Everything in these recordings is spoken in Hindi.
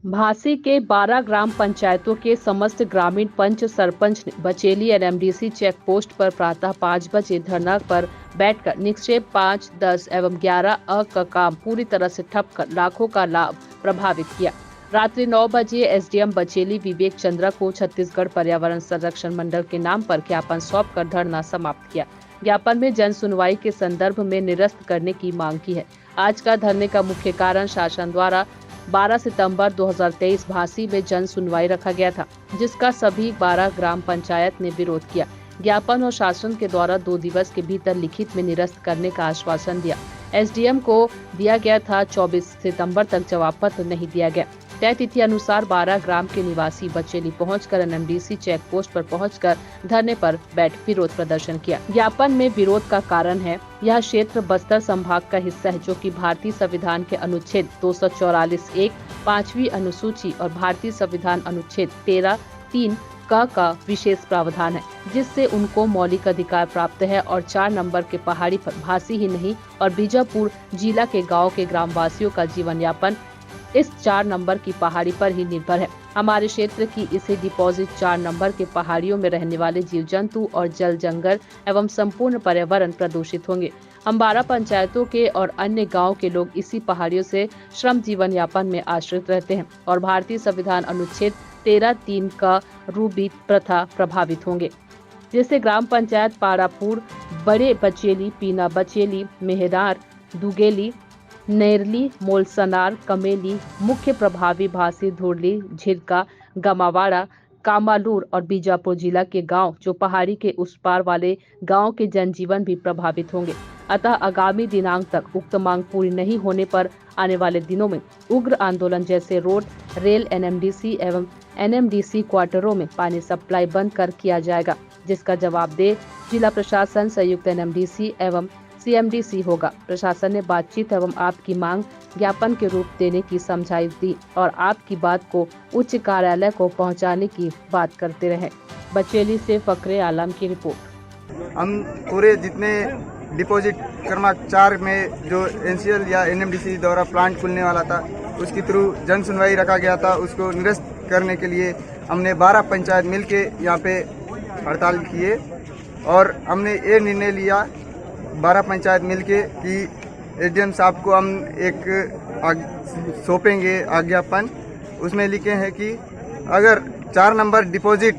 भासी के 12 ग्राम पंचायतों के समस्त ग्रामीण पंच सरपंच ने बचेली एनएमडीसी चेक पोस्ट पर प्रातः 5 बजे धरना पर बैठकर निक्षेप 5, 10 एवं 11 अ का काम पूरी तरह से ठप कर लाखों का लाभ प्रभावित किया। रात्रि 9 बजे एसडीएम बचेली विवेक चंद्रा को छत्तीसगढ़ पर्यावरण संरक्षण मंडल के नाम पर ज्ञापन सौंप कर धरना समाप्त किया। ज्ञापन में जन सुनवाई के संदर्भ में निरस्त करने की मांग की है। आज का धरने का मुख्य कारण शासन द्वारा 12 सितंबर 2023 भासी में जन सुनवाई रखा गया था, जिसका सभी 12 ग्राम पंचायत ने विरोध किया। ज्ञापन और शासन के द्वारा 2 दिवस के भीतर लिखित में निरस्त करने का आश्वासन दिया। एसडीएम को दिया गया था, 24 सितंबर तक जवाब पत्र नहीं दिया गया। तय तिथि अनुसार 12 ग्राम के निवासी बचेली पहुंचकर एनएमडीसी चेक पोस्ट पर पहुंचकर धरने पर बैठ विरोध प्रदर्शन किया। ज्ञापन में विरोध का कारण है, यह क्षेत्र बस्तर संभाग का हिस्सा है, जो कि भारतीय संविधान के अनुच्छेद 244(1) 5वीं अनुसूची और भारतीय संविधान अनुच्छेद 13(3) का विशेष प्रावधान है, जिससे उनको मौलिक अधिकार प्राप्त है और 4 नंबर के पहाड़ी पर भासी ही नहीं और बीजापुर जिला के गाँव के ग्रामवासियों का जीवन यापन इस 4 नंबर की पहाड़ी पर ही निर्भर है। हमारे क्षेत्र की इसे डिपॉजिट 4 नंबर के पहाड़ियों में रहने वाले जीव जंतु और जल जंगल एवं संपूर्ण पर्यावरण प्रदूषित होंगे। हम 12 पंचायतों के और अन्य गांव के लोग इसी पहाड़ियों से श्रम जीवन यापन में आश्रित रहते हैं और भारतीय संविधान अनुच्छेद 13(3) का रूपी प्रथा प्रभावित होंगे, जिससे ग्राम पंचायत पारापुर, बड़े बचेली, पीना बचेली, मेहरार, दुगेली, नेरली, मोलसनार, कमेली, मुख्य प्रभावी भासी, धुरली, झिरका, गमावाड़ा, कामालूर और बीजापुर जिला के गांव जो पहाड़ी के उस पार वाले गांव के जनजीवन भी प्रभावित होंगे। अतः आगामी दिनांक तक उक्त मांग पूरी नहीं होने पर आने वाले दिनों में उग्र आंदोलन जैसे रोड, रेल, एनएमडीसी एवं एनएमडीसी क्वार्टरों में पानी सप्लाई बंद कर किया जाएगा, जिसका जवाबदेह जिला प्रशासन, संयुक्त एनएमडीसी एवं सीएमडीसी होगा। प्रशासन ने बातचीत एवं आपकी मांग ज्ञापन के रूप देने की समझाइश दी और आपकी बात को उच्च कार्यालय को पहुंचाने की बात करते रहे। बचेली से फकरे आलम की रिपोर्ट। हम पूरे जितने डिपॉजिट क्रमांक 4 में जो एनसीएल या एनएमडीसी द्वारा प्लांट खुलने वाला था, उसके थ्रू जन सुनवाई रखा गया था। उसको निरस्त करने के लिए हमने 12 पंचायत मिलके यहाँ पे हड़ताल किए और हमने ये निर्णय लिया 12 पंचायत मिलके कि एसडीएम साहब को हम एक सौंपेंगे आज्ञापन। उसमें लिखे हैं कि अगर 4 नंबर डिपॉजिट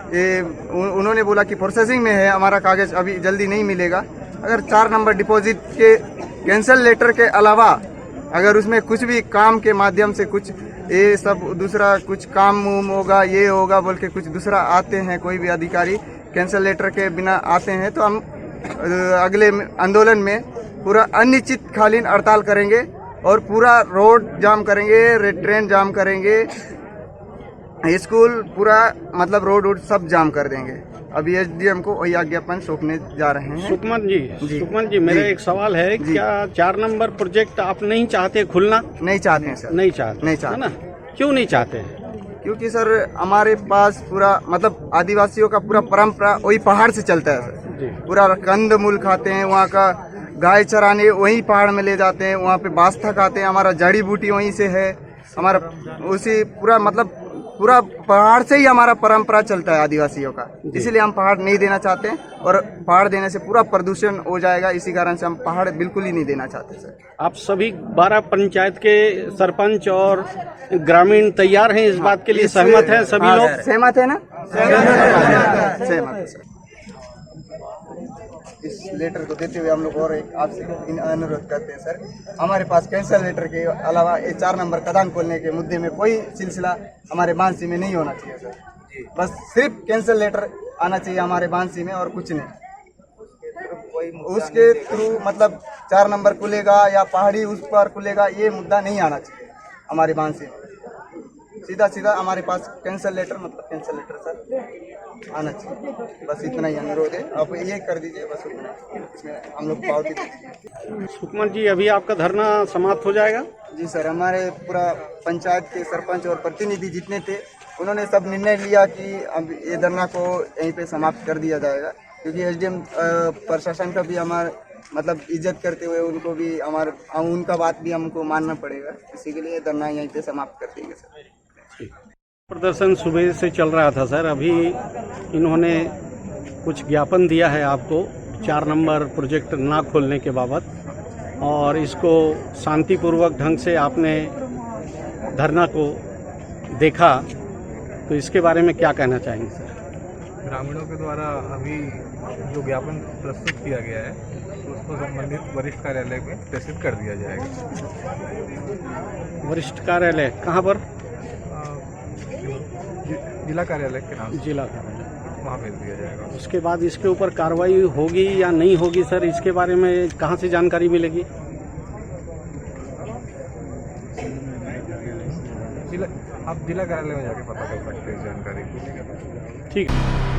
उन्होंने बोला कि प्रोसेसिंग में है, हमारा कागज अभी जल्दी नहीं मिलेगा। अगर 4 नंबर डिपॉजिट के कैंसिल लेटर के अलावा अगर उसमें कुछ भी काम के माध्यम से कुछ ये सब दूसरा कुछ काम होगा, ये होगा बोल के कुछ दूसरा आते हैं, कोई भी अधिकारी कैंसिल लेटर के बिना आते हैं, तो हम अगले आंदोलन में पूरा अनिश्चितकालीन हड़ताल करेंगे और पूरा रोड जाम करेंगे, ट्रेन जाम करेंगे, स्कूल पूरा मतलब रोड सब जाम कर देंगे। अभी एसडीएम को वही आज्ञापन सौंपने जा रहे हैं। सुकमन जी मेरा एक सवाल है, क्या 4 नंबर प्रोजेक्ट आप नहीं चाहते खुलना? नहीं चाहते हैं सर। नहीं चाहते ना? क्यों नहीं चाहते? क्योंकि सर हमारे पास पूरा मतलब आदिवासियों का पूरा परंपरा वही पहाड़ से चलता है सर। पूरा कंद मूल खाते हैं, वहाँ का गाय चराने वहीं पहाड़ में ले जाते हैं, वहाँ पे बास्ता खाते हैं, हमारा जड़ी बूटी वहीं से है, हमारा उसी पूरा मतलब पूरा पहाड़ से ही हमारा परंपरा चलता है आदिवासियों का। इसीलिए हम पहाड़ नहीं देना चाहते और पहाड़ देने से पूरा प्रदूषण हो जाएगा, इसी कारण से हम पहाड़ बिल्कुल ही नहीं देना चाहते सर। आप सभी 12 पंचायत के सरपंच और ग्रामीण तैयार हैं इस बात के लिए? सहमत हैं सभी लोग? सहमत है ना? सहमत है सर। इस लेटर को देते हुए हम लोग और एक आपसे अनुरोध करते हैं सर, हमारे पास कैंसिल लेटर के अलावा ये 4 नंबर खदान खोलने के मुद्दे में कोई सिलसिला हमारे बांसी में नहीं होना चाहिए सर। बस सिर्फ कैंसिल लेटर आना चाहिए हमारे बांसी में और कुछ नहीं। उसके थ्रू मतलब 4 नंबर खुलेगा या पहाड़ी उस पर खुलेगा, ये मुद्दा नहीं आना चाहिए हमारे बांसी में। सीधा हमारे पास कैंसिल लेटर मतलब कैंसिल लेटर सर आना चाहिए। बस इतना ही अनुरोध है, आप ये कर दीजिए बस, हम लोग पावती दे दीजिए। सुकमन जी अभी आपका धरना समाप्त हो जाएगा? जी सर, हमारे पूरा पंचायत के सरपंच और प्रतिनिधि जितने थे उन्होंने सब निर्णय लिया कि अब ये धरना को यहीं पे समाप्त कर दिया जाएगा, क्योंकि एसडीएम प्रशासन का भी हमारे मतलब इज्जत करते हुए उनको भी उनका बात भी हमको मानना पड़ेगा। इसी के लिए धरना यहीं पे समाप्त कर देंगे सर। प्रदर्शन सुबह से चल रहा था सर, अभी इन्होंने कुछ ज्ञापन दिया है आपको 4 नंबर प्रोजेक्ट ना खोलने के बाबत, और इसको शांतिपूर्वक ढंग से आपने धरना को देखा, तो इसके बारे में क्या कहना चाहेंगे सर? ग्रामीणों के द्वारा अभी जो ज्ञापन प्रस्तुत किया गया है तो उसको संबंधित वरिष्ठ कार्यालय में प्रेषित कर दिया जाएगा। वरिष्ठ कार्यालय कहाँ पर? जिला कार्यालय के नाम से जिला कार्यालय, वहाँ भेज दिया जाएगा। उसके बाद इसके ऊपर कार्रवाई होगी या नहीं होगी सर, इसके बारे में कहाँ से जानकारी मिलेगी? आप जिला कार्यालय में जाके पता कर सकते हैं जानकारी। ठीक है।